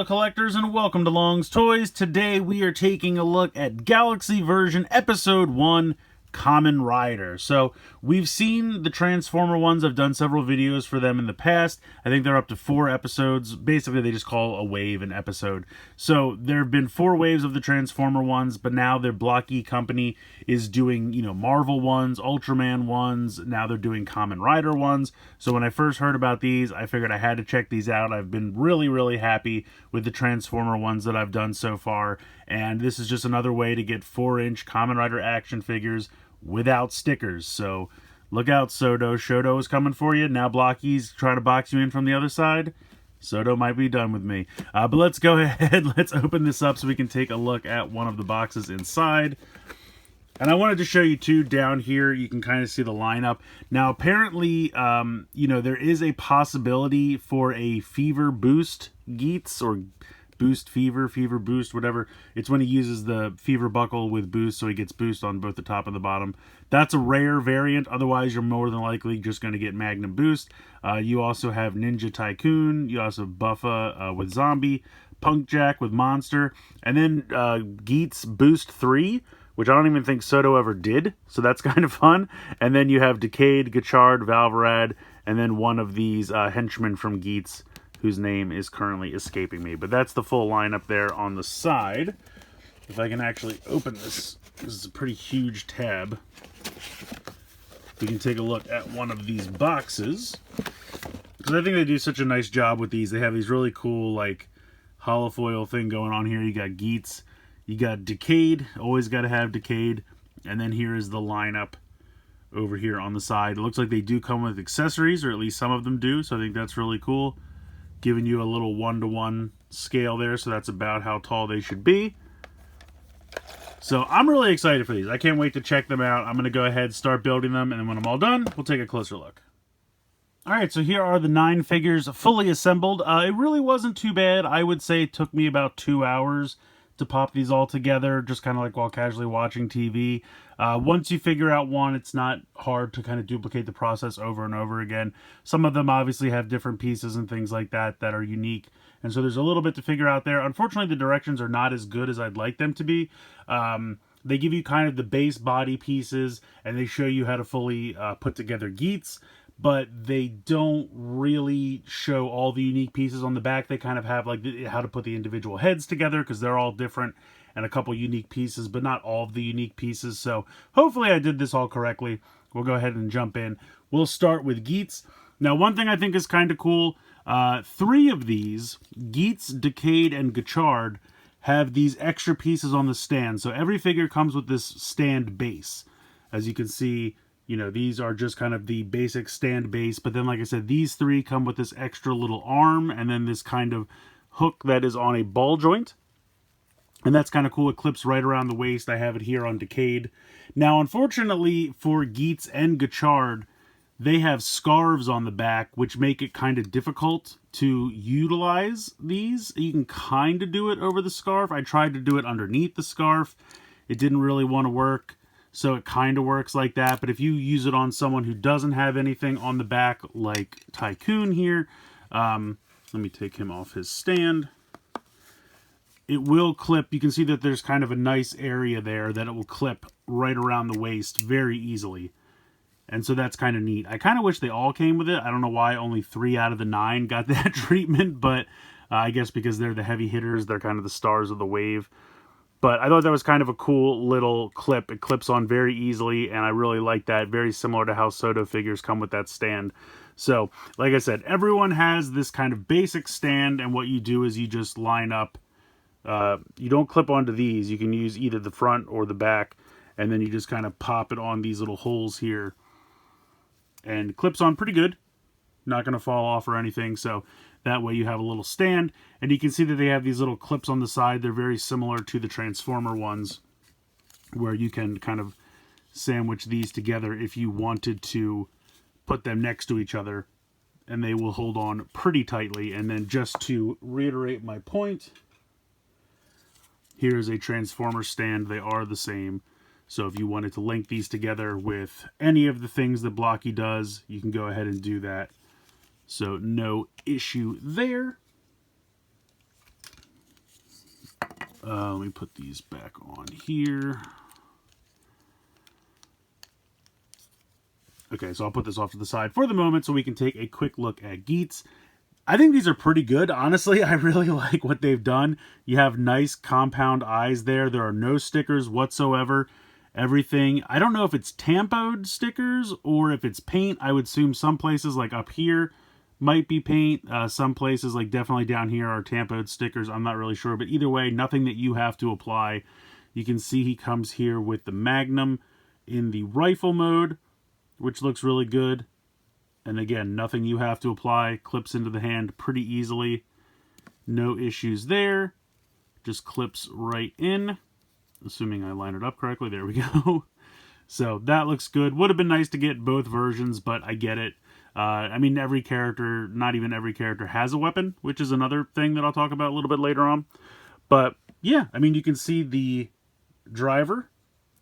collectors, and welcome to Long's Toys. Today we are taking a look at Galaxy version Episode 1 Kamen Rider. So we've seen the Transformer ones. I've done several videos for them in the past. I think they're up to 4 episodes. Basically they just call a wave an episode. So there have been 4 waves of the Transformer ones, but now their Blokees company is doing, Marvel ones, Ultraman ones. Now they're doing Kamen Rider ones. So when I first heard about these, I figured I had to check these out. I've been really happy with the Transformer ones that I've done so far. And this is just another way to get 4-inch Kamen Rider action figures without stickers. So look out, SoDo. Shodo is coming for you. Now Blokees trying to box you in from the other side. SoDo might be done with me. But let's go ahead. Let's open this up so we can take a look at one of the boxes inside. And I wanted to show you too, down here, you can kind of see the lineup. Now, apparently, there is a possibility for a Fever Boost Geats, or Boost Fever Boost, whatever. It's when he uses the Fever Buckle with Boost, so he gets Boost on both the top and the bottom. That's a rare variant. Otherwise, you're more than likely just going to get Magnum Boost. You also have Ninja Tycoon. You also have Buffa with Zombie. Punk Jack with Monster. And then Geats Boost 3, which I don't even think SoDo ever did, so that's kind of fun. And then you have Decade, Gotchard, Valvarad, and then one of these henchmen from Geats, whose name is currently escaping me. But that's the full lineup there on the side. If I can actually open this, this is a pretty huge tab. We can take a look at one of these boxes, because I think they do such a nice job with these. They have these really cool, like, holofoil thing going on here. You got Geats. You got Decade, always got to have Decade, and then here is the lineup over here on the side. It looks like they do come with accessories, or at least some of them do, so I think that's really cool. Giving you a little 1-to-1 scale there, so that's about how tall they should be. So I'm really excited for these. I can't wait to check them out. I'm going to go ahead and start building them, and then when I'm all done, we'll take a closer look. Alright, so here are the 9 figures fully assembled. It really wasn't too bad. I would say it took me about 2 hours to pop these all together, just kind of like while casually watching TV. Once you figure out one, it's not hard to kind of duplicate the process over and over again. Some of them obviously have different pieces and things like that that are unique, and so there's a little bit to figure out there. Unfortunately, the directions are not as good as I'd like them to be. They give you kind of the base body pieces, and they show you how to fully put together Geats, but they don't really show all the unique pieces on the back. They kind of have like how to put the individual heads together, because they're all different, and a couple unique pieces, but not all of the unique pieces. So hopefully I did this all correctly. We'll go ahead and jump in. We'll start with Geats. Now, one thing I think is kind of cool, 3 of these, Geats, Decade, and Gotchard, have these extra pieces on the stand. So every figure comes with this stand base. As you can see, these are just kind of the basic stand base. But then, like I said, these 3 come with this extra little arm, and then this kind of hook that is on a ball joint. And that's kind of cool. It clips right around the waist. I have it here on Decade. Now, unfortunately for Geats and Gotchard, they have scarves on the back, which make it kind of difficult to utilize these. You can kind of do it over the scarf. I tried to do it underneath the scarf. It didn't really want to work. So it kind of works like that. But if you use it on someone who doesn't have anything on the back, like Tycoon here, let me take him off his stand. It will clip. You can see that there's kind of a nice area there that it will clip right around the waist very easily. And so that's kind of neat. I kind of wish they all came with it. I don't know why only 3 out of the 9 got that treatment, but I guess because they're the heavy hitters, they're kind of the stars of the wave. But I thought that was kind of a cool little clip. It clips on very easily, and I really like that. Very similar to how SoDo figures come with that stand. So, like I said, everyone has this kind of basic stand, and what you do is you just line up. You don't clip onto these. You can use either the front or the back, and then you just kind of pop it on these little holes here. And it clips on pretty good. Not going to fall off or anything, so that way you have a little stand. And you can see that they have these little clips on the side. They're very similar to the Transformer ones, where you can kind of sandwich these together if you wanted to put them next to each other, and they will hold on pretty tightly. And then, just to reiterate my point, here's a Transformer stand. They are the same. So if you wanted to link these together with any of the things that Blokees does, you can go ahead and do that. So no issue there. Let me put these back on here. Okay, so I'll put this off to the side for the moment so we can take a quick look at Geats. I think these are pretty good. Honestly, I really like what they've done. You have nice compound eyes there. There are no stickers whatsoever. Everything, I don't know if it's tampoed stickers or if it's paint. I would assume some places like up here might be paint. Some places like definitely down here are tampoed stickers. I'm not really sure, but either way, nothing that you have to apply. You can see he comes here with the Magnum in the rifle mode, which looks really good. And again, nothing you have to apply. Clips into the hand pretty easily. No issues there. Just clips right in. Assuming I line it up correctly. There we go. So that looks good. Would have been nice to get both versions, but I get it. I mean, every character, not even every character, has a weapon, which is another thing that I'll talk about a little bit later on. But yeah, I mean, you can see the driver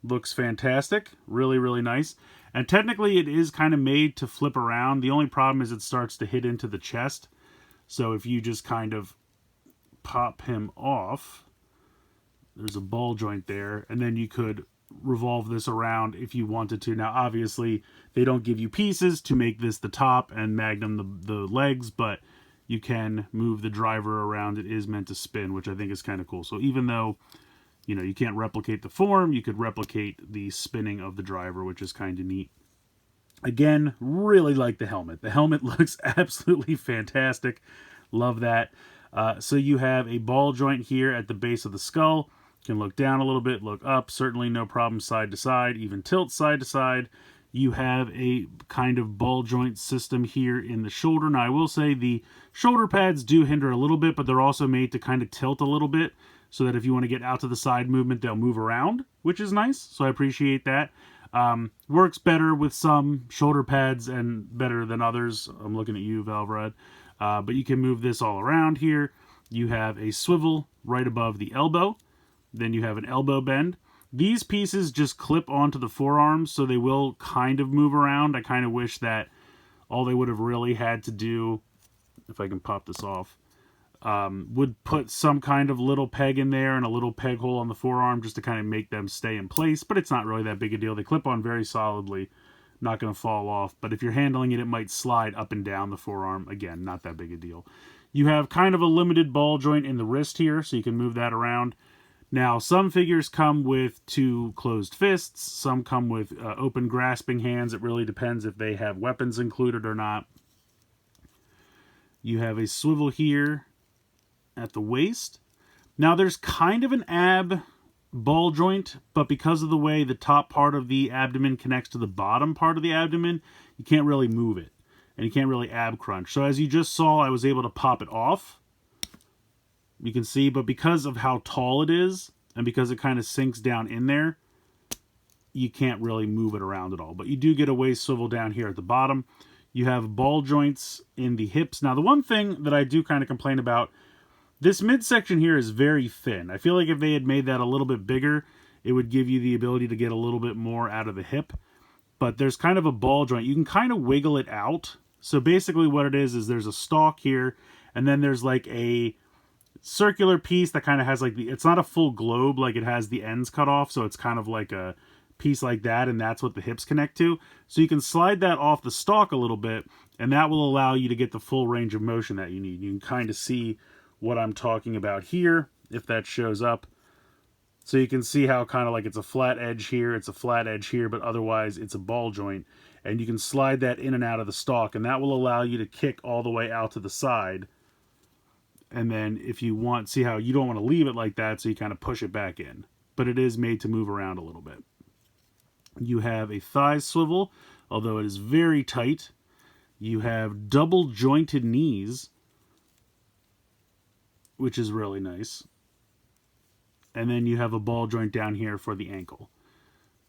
looks fantastic. Really, really nice. And technically it is kind of made to flip around. The only problem is it starts to hit into the chest. So if you just kind of pop him off, there's a ball joint there, and then you could revolve this around if you wanted to. Now, obviously, they don't give you pieces to make this the top and Magnum the legs, but you can move the driver around. It is meant to spin, which I think is kind of cool. So even though, you know, you can't replicate the form, you could replicate the spinning of the driver, which is kind of neat. Again, really like the helmet. The helmet looks absolutely fantastic. Love that. So you have a ball joint here at the base of the skull. You can look down a little bit, look up. Certainly no problem side to side, even tilt side to side. You have a kind of ball joint system here in the shoulder. Now, I will say the shoulder pads do hinder a little bit, but they're also made to kind of tilt a little bit, so that if you want to get out to the side movement, they'll move around, which is nice. So I appreciate that. Works better with some shoulder pads and better than others. I'm looking at you, Valvarad. But you can move this all around here. You have a swivel right above the elbow. Then you have an elbow bend. These pieces just clip onto the forearms, so they will kind of move around. I kind of wish that all they would have really had to do, if I can pop this off, would put some kind of little peg in there and a little peg hole on the forearm just to kind of make them stay in place, but it's not really that big a deal. They clip on very solidly, not going to fall off, but if you're handling it, it might slide up and down the forearm. Again, not that big a deal. You have kind of a limited ball joint in the wrist here, so you can move that around. Now, some figures come with two closed fists, some come with open grasping hands. It really depends if they have weapons included or not. You have a swivel here at the waist. Now, there's kind of an ab ball joint, but because of the way the top part of the abdomen connects to the bottom part of the abdomen, you can't really move it, and you can't really ab crunch. So as you just saw, I was able to pop it off. You can see, but because of how tall it is, and because it kind of sinks down in there, you can't really move it around at all. But you do get a waist swivel down here at the bottom. You have ball joints in the hips. Now, the one thing that I do kind of complain about, this midsection here is very thin. I feel like if they had made that a little bit bigger, it would give you the ability to get a little bit more out of the hip. But there's kind of a ball joint. You can kind of wiggle it out. So basically what it is there's a stalk here, and then there's like a circular piece that kind of has like it's not a full globe, like it has the ends cut off, so it's kind of like a piece like that, and that's what the hips connect to. So you can slide that off the stalk a little bit, and that will allow you to get the full range of motion that you need. You can kind of see what I'm talking about here, if that shows up. So you can see how kind of like it's a flat edge here, it's a flat edge here, but otherwise it's a ball joint. And you can slide that in and out of the stalk, and that will allow you to kick all the way out to the side. And then if you want, see how you don't want to leave it like that, so you kind of push it back in. But it is made to move around a little bit. You have a thigh swivel, although it is very tight. You have double jointed knees, which is really nice. And then you have a ball joint down here for the ankle.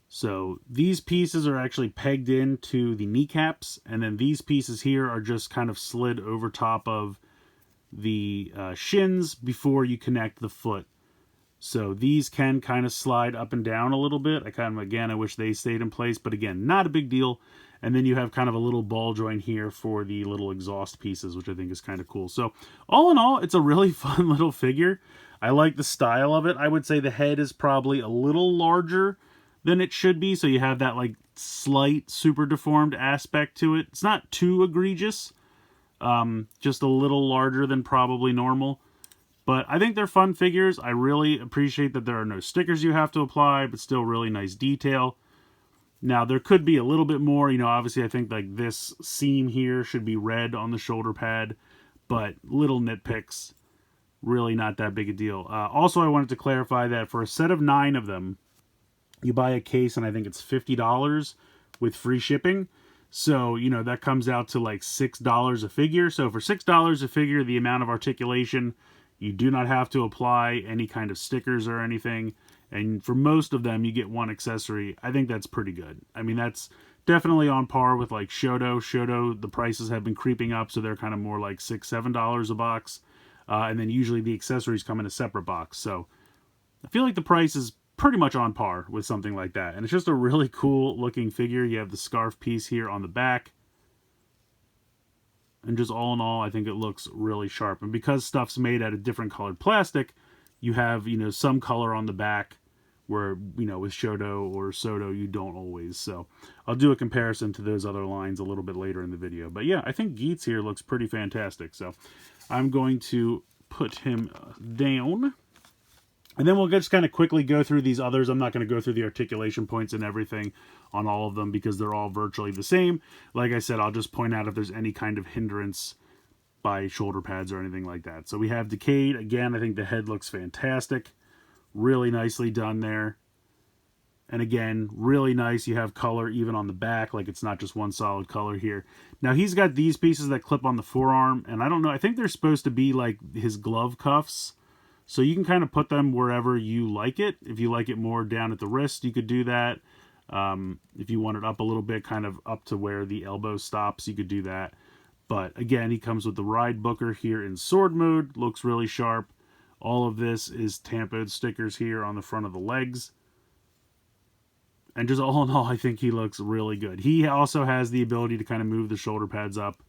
So these pieces are actually pegged into the kneecaps, and then these pieces here are just kind of slid over top of the shins before you connect the foot. So these can kind of slide up and down a little bit. I wish they stayed in place, but again, not a big deal. And then you have kind of a little ball joint here for the little exhaust pieces, which I think is kind of cool. So all in all, it's a really fun little figure. I like the style of it. I would say the head is probably a little larger than it should be, so you have that like slight super deformed aspect to it. It's not too egregious, just a little larger than probably normal. But I think they're fun figures. I really appreciate that there are no stickers you have to apply, but still really nice detail. Now, there could be a little bit more. You know, obviously I think like this seam here should be red on the shoulder pad, but little nitpicks. Really not that big a deal. Also, I wanted to clarify that for a set of 9 of them, you buy a case and I think it's $50 with free shipping. So, you know, that comes out to like $6 a figure. So for $6 a figure, the amount of articulation, you do not have to apply any kind of stickers or anything. And for most of them, you get one accessory. I think that's pretty good. I mean, that's definitely on par with like Shodo. Shodo, the prices have been creeping up, so they're kind of more like $6, $7 a box. And then usually the accessories come in a separate box. So I feel like the price is pretty much on par with something like that. And it's just a really cool looking figure. You have the scarf piece here on the back. And just all in all, I think it looks really sharp. And because stuff's made out of different colored plastic, you have, you know, some color on the back where, you know, with Shodo or SoDo, you don't always. So I'll do a comparison to those other lines a little bit later in the video. But yeah, I think Geats here looks pretty fantastic. So I'm going to put him down. And then we'll just kind of quickly go through these others. I'm not going to go through the articulation points and everything on all of them because they're all virtually the same. Like I said, I'll just point out if there's any kind of hindrance by shoulder pads or anything like that. So we have Decade. Again, I think the head looks fantastic. Really nicely done there. And again, really nice. You have color even on the back. Like it's not just one solid color here. Now he's got these pieces that clip on the forearm. And I don't know. I think they're supposed to be like his glove cuffs. So you can kind of put them wherever you like it. If you like it more down at the wrist, you could do that. If you want it up a little bit, kind of up to where the elbow stops, you could do that. But again, he comes with the Ride Booker here in sword mode. Looks really sharp. All of this is tampoed stickers here on the front of the legs. And just all in all, I think he looks really good. He also has the ability to kind of move the shoulder pads up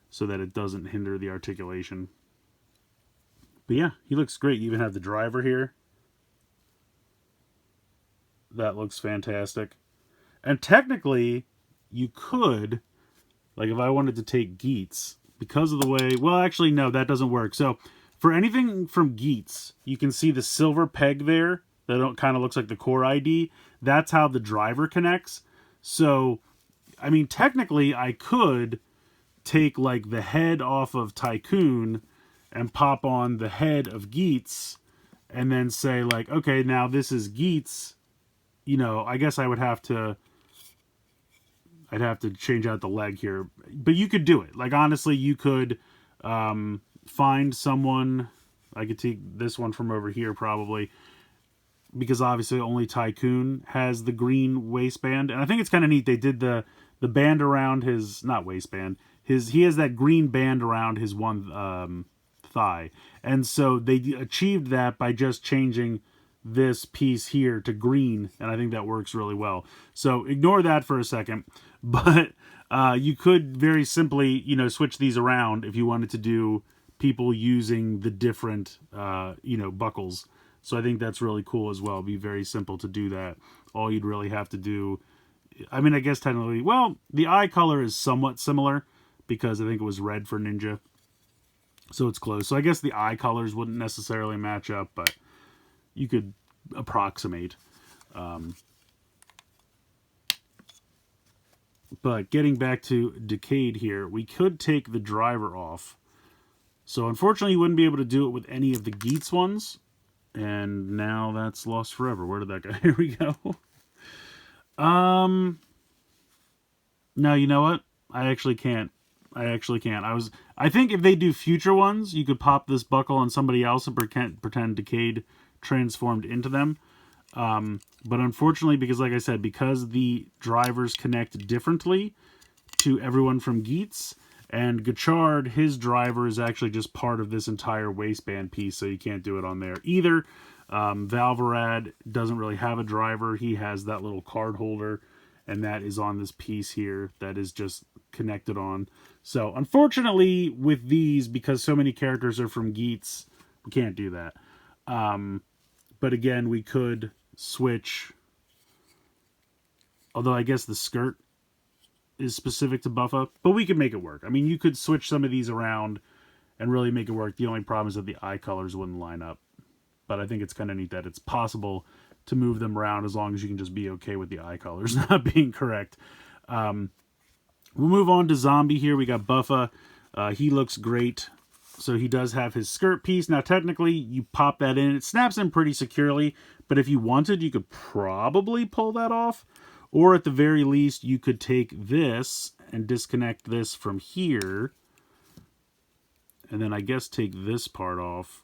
so that it doesn't hinder the articulation. But yeah, he looks great. You even have the driver here. That looks fantastic. And technically, you could, like if I wanted to take Geats, because of the way, well, actually, no, that doesn't work. So for anything from Geats, you can see the silver peg there that kind of looks like the core ID. That's how the driver connects. So, I mean, technically, I could take like the head off of Tycoon and pop on the head of Geats and then say like, okay, now this is Geats. You know, I guess I'd have to change out the leg here, but you could do it. Like, honestly, you could find someone. I could take this one from over here probably, because obviously only Tycoon has the green waistband. And I think it's kind of neat. They did the band around his, not waistband, he has that green band around his one thigh. And so they achieved that by just changing this piece here to green, and I think that works really well. So ignore that for a second, but you could very simply, you know, switch these around if you wanted to do people using the different, you know, buckles. So I think that's really cool as well. It'd be very simple to do that. All you'd really have to do, I mean, I guess technically, well, the eye color is somewhat similar because I think it was red for Ninja. So it's close. So I guess the eye colors wouldn't necessarily match up, but you could approximate. But getting back to Decade here, we could take the driver off. So unfortunately, you wouldn't be able to do it with any of the Geats ones. And now that's lost forever. Where did that go? Here we go. No, you know what? I actually can't. I think if they do future ones, you could pop this buckle on somebody else and pretend Decade transformed into them. But unfortunately, because like I said, because the drivers connect differently to everyone from Geats, and Gotchard, his driver is actually just part of this entire waistband piece, so you can't do it on there either. Valvarad doesn't really have a driver. He has that little card holder, and that is on this piece here that is just connected on. So unfortunately, with these, because so many characters are from Geats, we can't do that. But again, we could switch, although I guess the skirt is specific to Buffa, but we could make it work. I mean, you could switch some of these around and really make it work. The only problem is that the eye colors wouldn't line up. But I think it's kind of neat that it's possible to move them around as long as you can just be okay with the eye colors not being correct. We'll move on to Zombie here. We got Buffa. He looks great. So he does have his skirt piece. Now, technically, you pop that in. It snaps in pretty securely. But if you wanted, you could probably pull that off. Or at the very least, you could take this and disconnect this from here. And then I guess take this part off.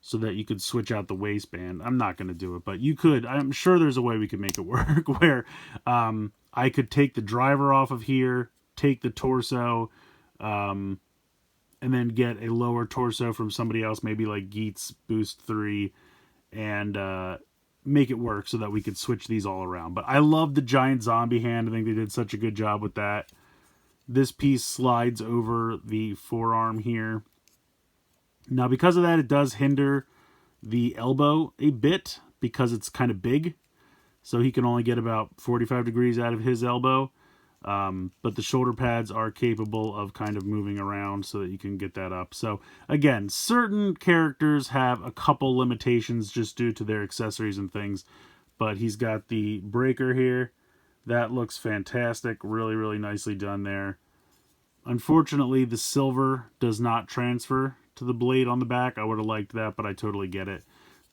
So that you could switch out the waistband. I'm not going to do it, but you could. I'm sure there's a way we could make it work where I could take the driver off of here, take the torso, and then get a lower torso from somebody else, maybe like Geats Boost 3, and make it work so that we could switch these all around. But I love the giant zombie hand. I think they did such a good job with that. This piece slides over the forearm here. Now, because of that, it does hinder the elbow a bit because it's kind of big. So he can only get about 45 degrees out of his elbow. But the shoulder pads are capable of kind of moving around so that you can get that up. So, again, certain characters have a couple limitations just due to their accessories and things. But he's got the breaker here. That looks fantastic. Really, really nicely done there. Unfortunately, the silver does not transfer to the blade on the back. I would have liked that, but I totally get it.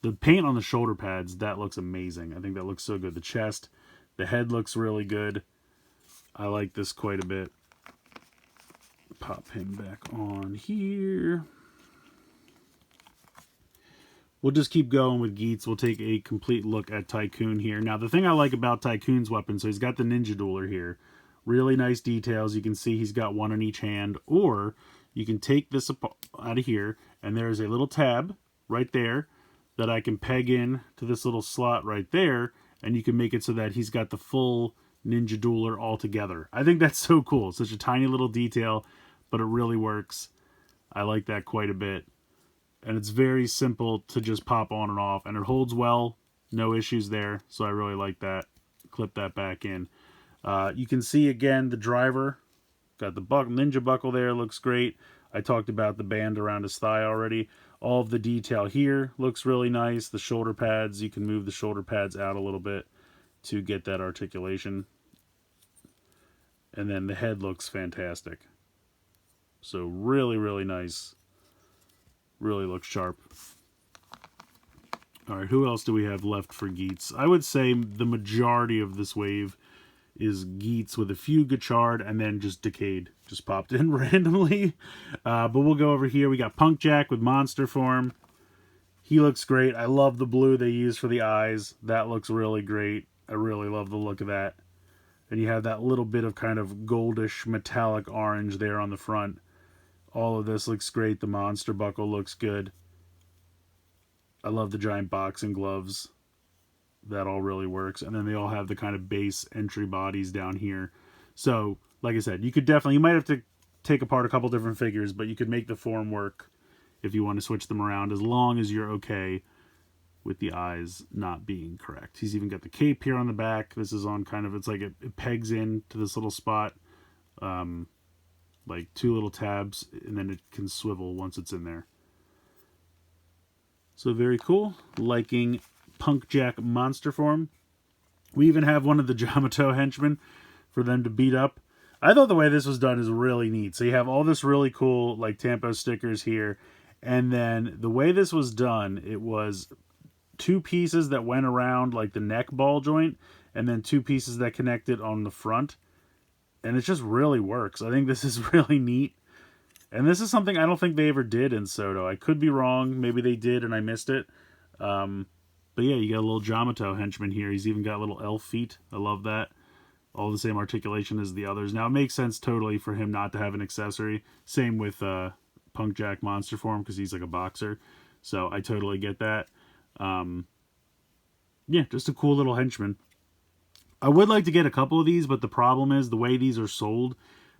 The paint on the shoulder pads, that looks amazing. I think that looks so good. The chest, the head looks really good. I like this quite a bit. Pop him back on here. We'll just keep going with Geats. We'll take a complete look at Tycoon here. Now, the thing I like about Tycoon's weapon, so he's got the Ninja Dueler here. Really nice details. You can see he's got one in each hand. Or you can take this out of here, and there's a little tab right there that I can peg in to this little slot right there, and you can make it so that he's got the full Ninja Dueler all together. I think that's so cool. Such a tiny little detail, but it really works. I like that quite a bit. And it's very simple to just pop on and off, and it holds well. No issues there, so I really like that. Clip that back in. You can see, again, the driver. Got the ninja buckle there, looks great. I talked about the band around his thigh already. All of the detail here looks really nice. The shoulder pads, you can move the shoulder pads out a little bit to get that articulation. And then the head looks fantastic. So really, really nice. Really looks sharp. All right, who else do we have left for Geats? I would say the majority of this wave is Geats with a few Gotchard and then just Decade. Just popped in randomly. But we'll go over here. We got Punk Jack with monster form. He looks great. I love the blue they use for the eyes. That looks really great. I really love the look of that. And you have that little bit of kind of goldish metallic orange there on the front. All of this looks great. The monster buckle looks good. I love the giant boxing gloves. That all really works. And then they all have the kind of base entry bodies down here. So, like I said, you might have to take apart a couple different figures, but you could make the form work if you want to switch them around, as long as you're okay with the eyes not being correct. He's even got the cape here on the back. This is on kind of, it's like it pegs in to this little spot, like two little tabs, and then it can swivel once it's in there. So very cool. Liking Punk Jack monster form. We even have one of the Yamato henchmen for them to beat up. I thought the way this was done is really neat. So you have all this really cool like Tampo stickers here, and then the way this was done, it was two pieces that went around like the neck ball joint, and then two pieces that connected on the front, and it just really works. I think this is really neat. And this is something I don't think they ever did in SoDo. I could be wrong. Maybe they did and I missed it. But yeah, you got a little Yamato henchman here. He's even got little elf feet. I love that. All the same articulation as the others. Now, it makes sense totally for him not to have an accessory. Same with Punk Jack monster form, because he's like a boxer. So I totally get that. Yeah, just a cool little henchman. I would like to get a couple of these, but the problem is the way these are sold,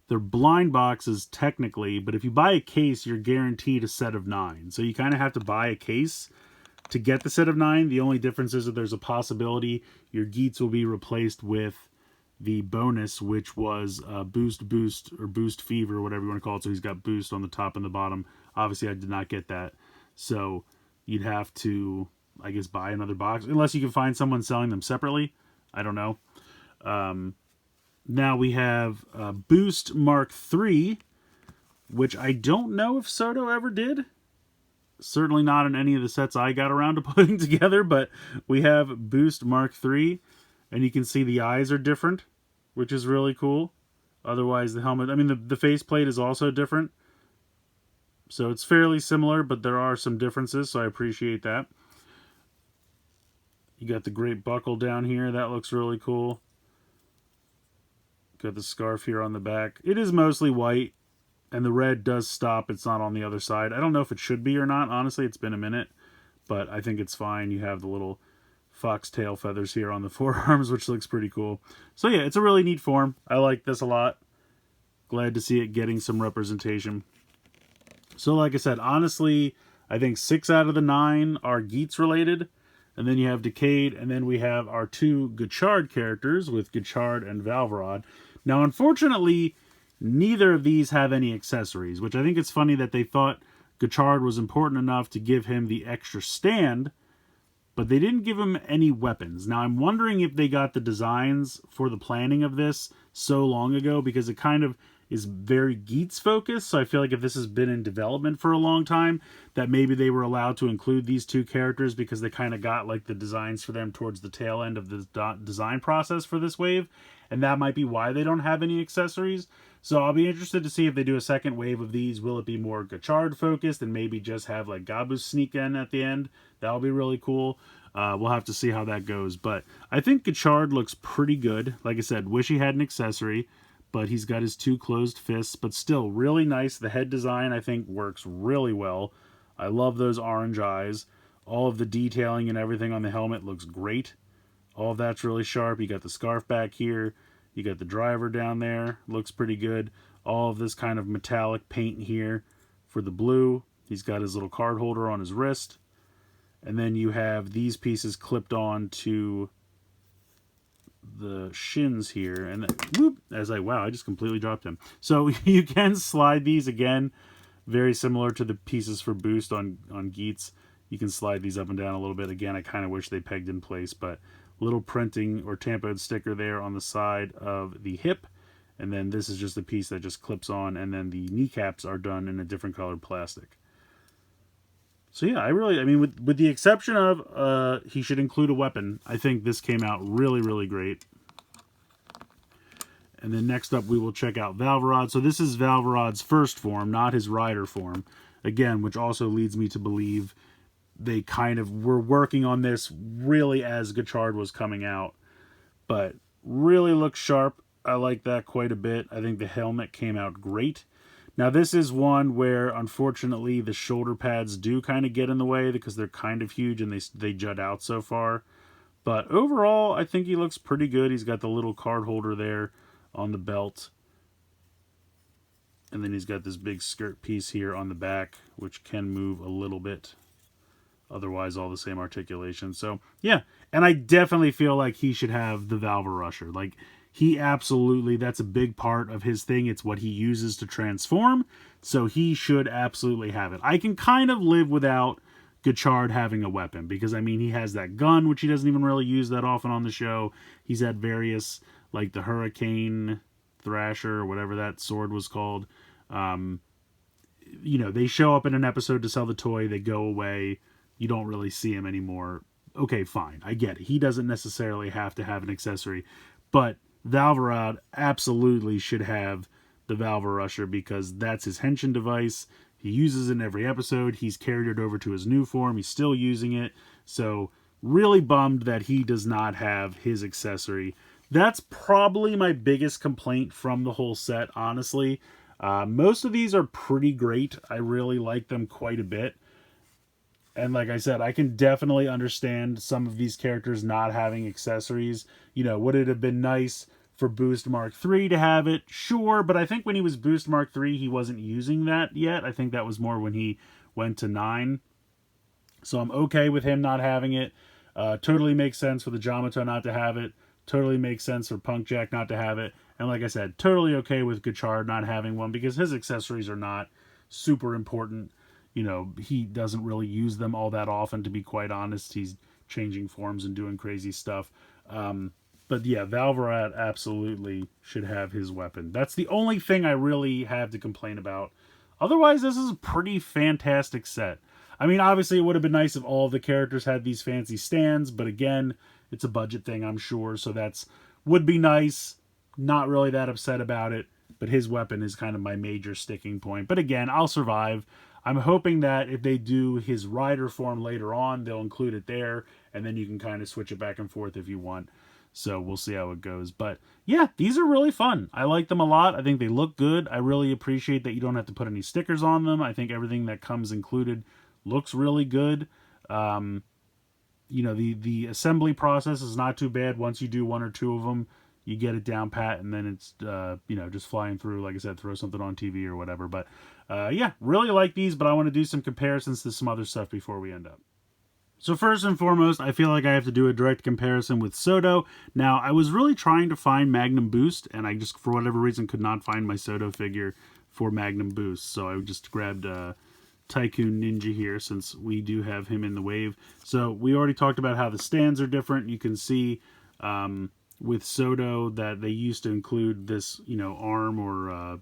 They're blind boxes technically, but if you buy a case, you're guaranteed a set of 9. So you kind of have to buy a case to get the set of 9. The only difference is that there's a possibility your Geats will be replaced with the bonus, which was Boost, or Boost Fever, whatever you want to call it. So he's got Boost on the top and the bottom. Obviously, I did not get that. So you'd have to, I guess, buy another box. Unless you can find someone selling them separately. I don't know. Now we have Boost Mark III, which I don't know if SoDo ever did. Certainly not in any of the sets I got around to putting together, but we have Boost Mark III, and you can see the eyes are different, which is really cool. Otherwise, the helmet, I mean, the faceplate is also different. So it's fairly similar, but there are some differences, so I appreciate that. You got the great buckle down here. That looks really cool. Got the scarf here on the back. It is mostly white, and the red does stop. It's not on the other side. I don't know if it should be or not. Honestly, it's been a minute, but I think it's fine. You have the little foxtail feathers here on the forearms, which looks pretty cool. So yeah, it's a really neat form. I like this a lot. Glad to see it getting some representation. So like I said, honestly, I think 6 out of the 9 are Geats related. And then you have Decade, and then we have our 2 Gotchard characters with Gotchard and Valvarad. Now, unfortunately, neither of these have any accessories, which I think it's funny that they thought Gotchard was important enough to give him the extra stand, but they didn't give him any weapons. Now, I'm wondering if they got the designs for the planning of this so long ago, because it kind of is very Geats focused. So I feel like if this has been in development for a long time, that maybe they were allowed to include these 2 characters because they kind of got like the designs for them towards the tail end of the design process for this wave. And that might be why they don't have any accessories. So I'll be interested to see if they do a second wave of these. Will it be more Gotchard focused and maybe just have like Gabus sneak in at the end? That'll be really cool. We'll have to see how that goes. But I think Gotchard looks pretty good. Like I said, wish he had an accessory, but he's got his 2 closed fists, but still really nice. The head design, I think, works really well. I love those orange eyes. All of the detailing and everything on the helmet looks great. All of that's really sharp. You got the scarf back here. You got the driver down there. Looks pretty good. All of this kind of metallic paint here for the blue. He's got his little card holder on his wrist. And then you have these pieces clipped on to the shins here, and then, whoop, wow, I just completely dropped him. So you can slide these again, very similar to the pieces for Boost on Geats. You can slide these up and down a little bit. Again, I kind of wish they pegged in place, but little printing or tampoed sticker there on the side of the hip, and then this is just a piece that just clips on, and then the kneecaps are done in a different colored plastic. So yeah, I mean, with the exception of he should include a weapon, I think this came out really, really great. And then next up, we will check out Valvarad. So this is Valvarad's first form, not his rider form. Again, which also leads me to believe they kind of were working on this really as Gotchard was coming out. But really looks sharp. I like that quite a bit. I think the helmet came out great. Now this is one where, unfortunately, the shoulder pads do kind of get in the way because they're kind of huge and they jut out so far. But overall, I think he looks pretty good. He's got the little card holder there on the belt. And then he's got this big skirt piece here on the back, which can move a little bit. Otherwise, all the same articulation. So, yeah. And I definitely feel like he should have the Valvarusher. Like, he absolutely, that's a big part of his thing. It's what he uses to transform. So he should absolutely have it. I can kind of live without Gotchard having a weapon. Because, I mean, he has that gun, which he doesn't even really use that often on the show. He's had various, like the Hurricane Thrasher, or whatever that sword was called. You know, they show up in an episode to sell the toy. They go away. You don't really see him anymore. Okay, fine. I get it. He doesn't necessarily have to have an accessory. But Valvarad absolutely should have the Valvarusher because that's his henshin device. He uses it in every episode. He's carried it over to his new form. He's still using it. So really bummed that he does not have his accessory. That's probably my biggest complaint from the whole set, honestly. Most of these are pretty great. I really like them quite a bit. And like I said, I can definitely understand some of these characters not having accessories. You know, would it have been nice for Boost Mark III to have it, sure, but I think when he was Boost Mark III, he wasn't using that yet. I think that was more when he went to 9. So I'm okay with him not having it. Totally makes sense for the Jamato not to have it. Totally makes sense for Punk Jack not to have it. And like I said, totally okay with Gotchard not having one because his accessories are not super important. You know, he doesn't really use them all that often, to be quite honest. He's changing forms and doing crazy stuff. But yeah, Valvarad absolutely should have his weapon. That's the only thing I really have to complain about. Otherwise, this is a pretty fantastic set. I mean, obviously, it would have been nice if all of the characters had these fancy stands, but again, it's a budget thing, I'm sure, so would be nice. Not really that upset about it, but his weapon is kind of my major sticking point. But again, I'll survive. I'm hoping that if they do his rider form later on, they'll include it there, and then you can kind of switch it back and forth if you want. So we'll see how it goes. But yeah, these are really fun. I like them a lot. I think they look good. I really appreciate that you don't have to put any stickers on them. I think everything that comes included looks really good. You know, the assembly process is not too bad. Once you do 1 or 2 of them, you get it down pat, and then it's, you know, just flying through. Like I said, throw something on TV or whatever. But yeah, really like these, but I want to do some comparisons to some other stuff before we end up. So first and foremost, I feel like I have to do a direct comparison with SoDo. Now, I was really trying to find Magnum Boost, and I just, for whatever reason, could not find my SoDo figure for Magnum Boost. So I just grabbed Tycoon Ninja here, since we do have him in the wave. So we already talked about how the stands are different. You can see with SoDo that they used to include this, you know, arm or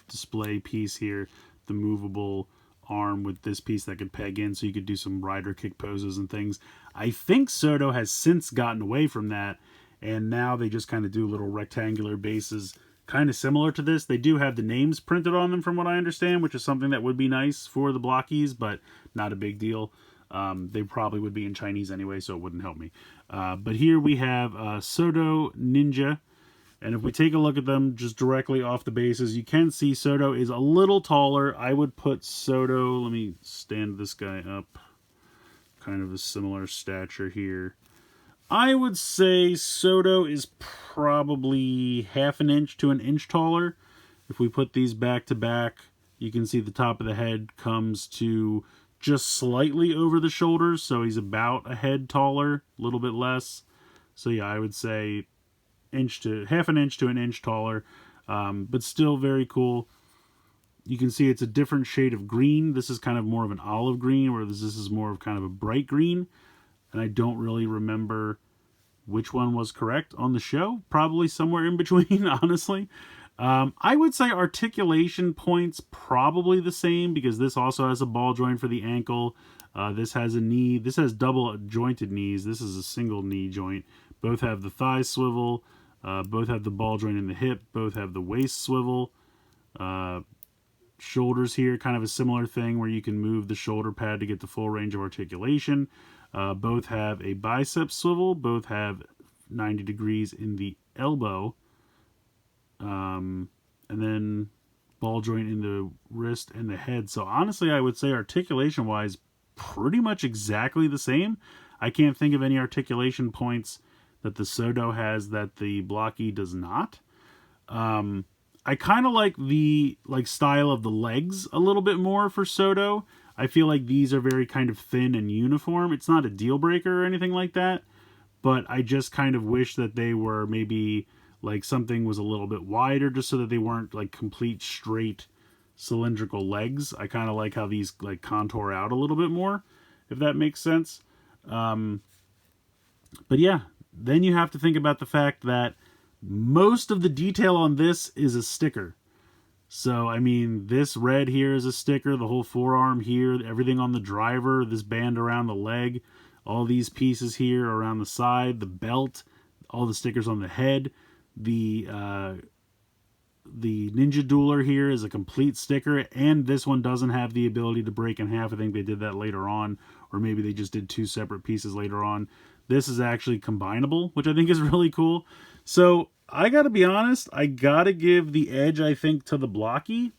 display piece here, the movable arm with this piece that could peg in so you could do some rider kick poses and things. I think SoDo has since gotten away from that, and now they just kind of do little rectangular bases kind of similar to this. They do have the names printed on them from what I understand, which is something that would be nice for the Blokees, but not a big deal. They probably would be in Chinese anyway, so it wouldn't help me. But here we have SoDo Ninja. And if we take a look at them just directly off the bases, you can see SoDo is a little taller. I would put SoDo, let me stand this guy up, kind of a similar stature here. I would say SoDo is probably half an inch to an inch taller. If we put these back to back, you can see the top of the head comes to just slightly over the shoulders, so he's about a head taller, a little bit less. So yeah, I would say half an inch to an inch taller, but still very cool. You can see it's a different shade of green. This is kind of more of an olive green, whereas this is more of kind of a bright green. And I don't really remember which one was correct on the show. Probably somewhere in between, honestly. I would say articulation points probably the same, because this also has a ball joint for the ankle. This has a knee. This has double jointed knees. This is a single knee joint. Both have the thigh swivel. Both have the ball joint in the hip. Both have the waist swivel. Shoulders here, kind of a similar thing where you can move the shoulder pad to get the full range of articulation. Both have a bicep swivel. Both have 90 degrees in the elbow. And then ball joint in the wrist and the head. So honestly, I would say articulation-wise, pretty much exactly the same. I can't think of any articulation points that the SoDo has that the Blockee does not. I kind of like the style of the legs a little bit more for SoDo. I feel like these are very kind of thin and uniform. It's not a deal breaker or anything like that, but I just kind of wish that they were maybe like something was a little bit wider, just so that they weren't like complete straight cylindrical legs. I kind of like how these like contour out a little bit more, if that makes sense. But yeah, then you have to think about the fact that most of the detail on this is a sticker. So, I mean, this red here is a sticker, the whole forearm here, everything on the driver, this band around the leg, all these pieces here around the side, the belt, all the stickers on the head. The Ninja Dueler here is a complete sticker, and this one doesn't have the ability to break in half. I think they did that later on, or maybe they just did 2 separate pieces later on. This is actually combinable, which I think is really cool. So I gotta be honest, I gotta give the edge, I think, to the Blockee.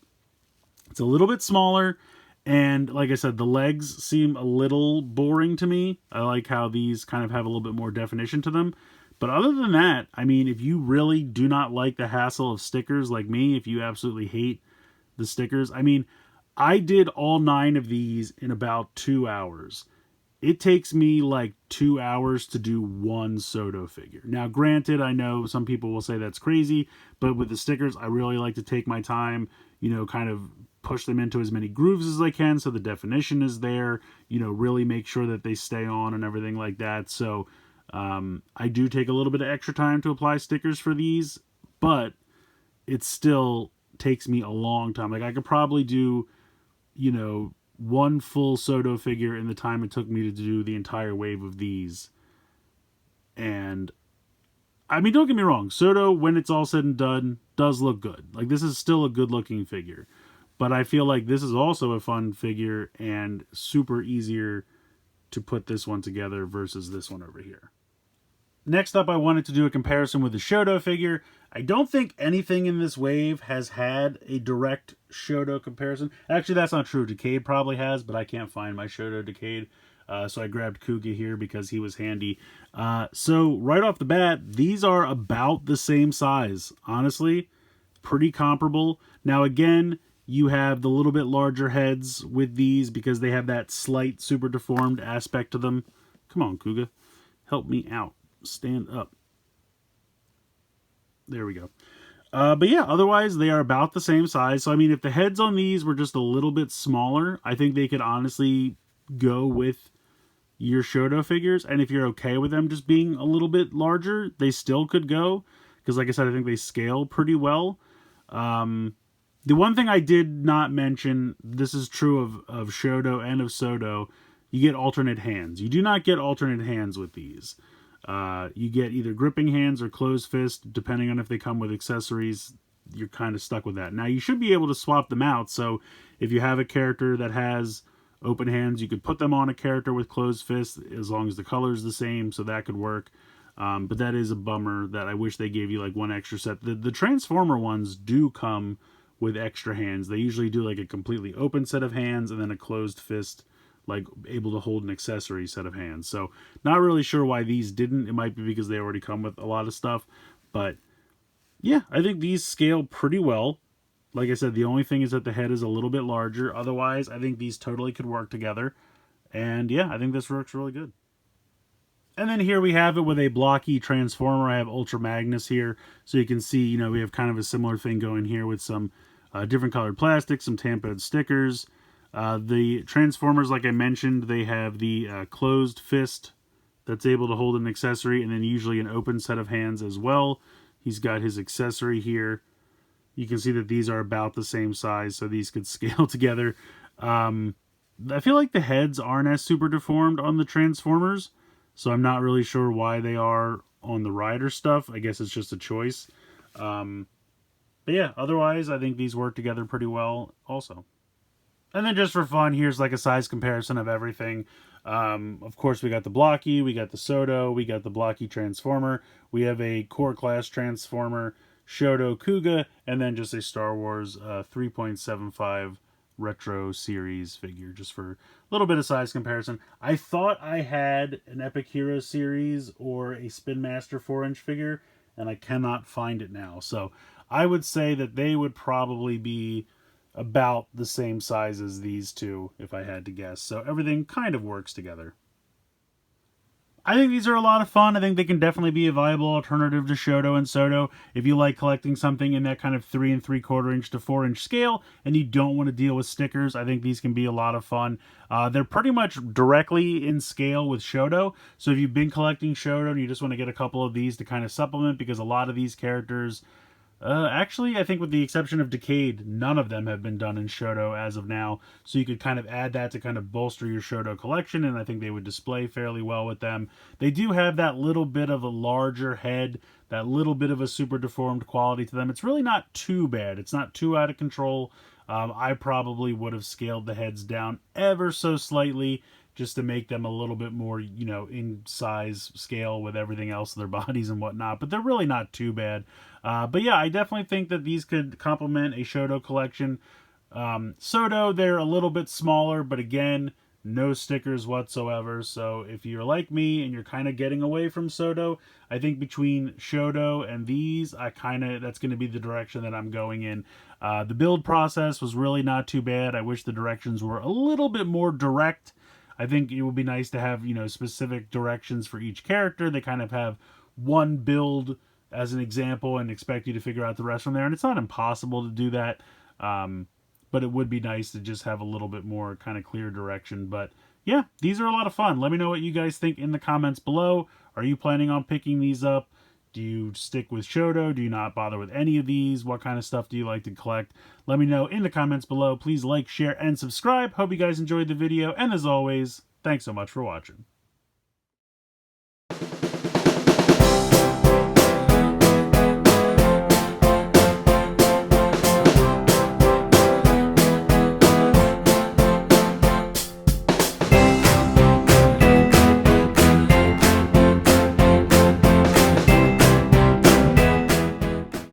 It's a little bit smaller, and like I said, the legs seem a little boring to me. I like how these kind of have a little bit more definition to them. But other than that, I mean, if you really do not like the hassle of stickers like me, if you absolutely hate the stickers, I mean, I did all 9 of these in about 2 hours. It takes me like 2 hours to do one SoDo figure. Now, granted, I know some people will say that's crazy, but with the stickers, I really like to take my time, you know, kind of push them into as many grooves as I can so the definition is there, you know, really make sure that they stay on and everything like that. So I do take a little bit of extra time to apply stickers for these, but it still takes me a long time. Like, I could probably do, you know, one full SoDo figure in the time it took me to do the entire wave of these. And I mean, don't get me wrong, SoDo, when it's all said and done, does look good. Like, this is still a good looking figure, but I feel like this is also a fun figure and super easier to put this one together versus this one over here. Next up, I wanted to do a comparison with the Shodo figure. I don't think anything in this wave has had a direct Shodo comparison. Actually, that's not true. Decade probably has, but I can't find my Shodo Decade. So I grabbed Kuga here because he was handy. So right off the bat, these are about the same size. Honestly, pretty comparable. Now again, you have the little bit larger heads with these because they have that slight super deformed aspect to them. Come on, Kuga. Help me out. Stand up. There we go. But yeah, otherwise they are about the same size. So I mean, if the heads on these were just a little bit smaller, I think they could honestly go with your Shodo figures. And if you're okay with them just being a little bit larger, they still could go. Because like I said, I think they scale pretty well. The one thing I did not mention, this is true of Shodo and of SoDo, you get alternate hands. You do not get alternate hands with these. You get either gripping hands or closed fist, depending on if they come with accessories. You're kind of stuck with that. Now, you should be able to swap them out, so if you have a character that has open hands, you could put them on a character with closed fist, as long as the color is the same, so that could work. But that is a bummer that I wish they gave you like one extra set. The Transformer ones do come with extra hands. They usually do like a completely open set of hands and then a closed fist, like able to hold an accessory set of hands. So not really sure why these didn't. It might be because they already come with a lot of stuff. But yeah, I think these scale pretty well. Like I said, the only thing is that the head is a little bit larger. Otherwise, I think these totally could work together. And yeah, I think this works really good. And then here we have it with a blocky Transformer. I have Ultra Magnus here. So you can see, you know, we have kind of a similar thing going here with some different colored plastic, some tampoed stickers. The Transformers, like I mentioned, they have the closed fist that's able to hold an accessory, and then usually an open set of hands as well. He's got his accessory here. You can see that these are about the same size, so these could scale together. I feel like the heads aren't as super deformed on the Transformers, so I'm not really sure why they are on the Rider stuff. I guess it's just a choice. But yeah, otherwise, I think these work together pretty well also. And then just for fun, here's like a size comparison of everything. Of course, we got the Blocky, we got the SoDo, we got the Blocky Transformer, we have a Core Class Transformer, Shodo Kuga, and then just a Star Wars 3.75 Retro Series figure, just for a little bit of size comparison. I thought I had an Epic Hero Series or a Spin Master 4-inch figure, and I cannot find it now. So I would say that they would probably be about the same size as these two, if I had to guess. So everything kind of works together. I think these are a lot of fun. I think they can definitely be a viable alternative to Shodo and SoDo. If you like collecting something in that kind of 3 3/4 inch to 4-inch scale and you don't want to deal with stickers, I think these can be a lot of fun. They're pretty much directly in scale with Shodo. So if you've been collecting Shodo and you just want to get a couple of these to kind of supplement, because a lot of these characters, actually, I think with the exception of Decade, none of them have been done in Shodo as of now. So you could kind of add that to kind of bolster your Shodo collection, and I think they would display fairly well with them. They do have that little bit of a larger head, that little bit of a super deformed quality to them. It's really not too bad. It's not too out of control. I probably would have scaled the heads down ever so slightly, just to make them a little bit more, you know, in size scale with everything else, their bodies and whatnot. But they're really not too bad. But yeah, I definitely think that these could complement a Shodo collection. SoDo, they're a little bit smaller, but again, no stickers whatsoever. So if you're like me and you're kind of getting away from SoDo, I think between Shodo and these, that's going to be the direction that I'm going in. The build process was really not too bad. I wish the directions were a little bit more direct. I think it would be nice to have, specific directions for each character. They kind of have one build as an example and expect you to figure out the rest from there. And it's not impossible to do that. But it would be nice to just have a little bit more kind of clear direction. But yeah, these are a lot of fun. Let me know what you guys think in the comments below. Are you planning on picking these up? Do you stick with Shodo? Do you not bother with any of these? What kind of stuff do you like to collect? Let me know in the comments below. Please like, share, and subscribe. Hope you guys enjoyed the video. And as always, thanks so much for watching.